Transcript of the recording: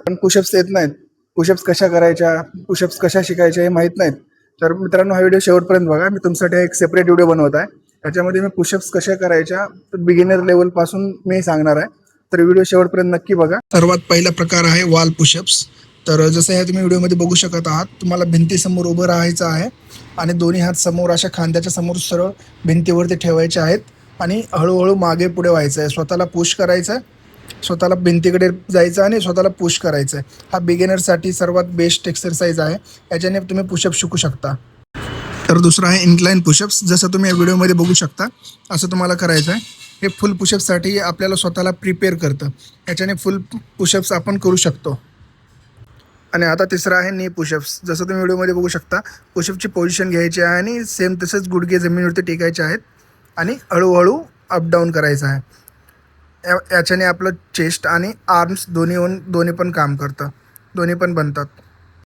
पण पुशअप्स येत नाहीत, पुशअप्स कशा करायच्या, पुशअप्स कशा शिकायच्या हे माहीत नाहीत, तर मित्रांनो हा व्हिडिओ शेवटपर्यंत बघा. मी तुमच्यासाठी एक सेपरेट व्हिडिओ बनवत आहे. त्याच्यामध्ये मी पुशअप्स कशा करायच्या बिगिनर लेवलपासून मी सांगणार आहे. तर व्हिडिओ शेवटपर्यंत नक्की बघा. सर्वात पहिला प्रकार आहे वॉल पुशअप्स. तर जसं हे तुम्ही व्हिडिओमध्ये बघू शकत आहात, तुम्हाला भिंतीसमोर उभं राहायचं आहे आणि दोन्ही हात समोर अशा खांद्याच्या समोर सरळ भिंतीवरती ठेवायचे आहेत आणि हळूहळू मागे पुढे व्हायचं आहे. स्वतःला पुश करायचं आहे, स्वतःला भिंतीकडे जायचं आणि स्वतःला पुश करायचं आहे. हा बिगिनरसाठी सर्वात बेस्ट एक्सरसाइज आहे. याच्याने तुम्ही पुशअप शिकू शकता. तर दुसरा आहे इन्क्लाइन पुशअप्स. जसं तुम्ही या व्हिडिओमध्ये बघू शकता असं तुम्हाला करायचं आहे. हे फुल पुशअप्ससाठी आपल्याला स्वतःला प्रिपेअर करतं. याच्याने फुल पुशअप्स आपण करू शकतो. आणि आता तिसरा आहे नी पुशअप्स. जसं तुम्ही व्हिडिओमध्ये बघू शकता पुशअपची पोझिशन घ्यायची आहे आणि सेम तसंच गुडघे जमिनीवरती टेकायचे आहेत आणि हळूहळू अपडाऊन करायचं आहे. याच्याने आपलं चेस्ट आणि आर्म्स दोन्ही पण काम करतं, दोन्ही पण बनतात.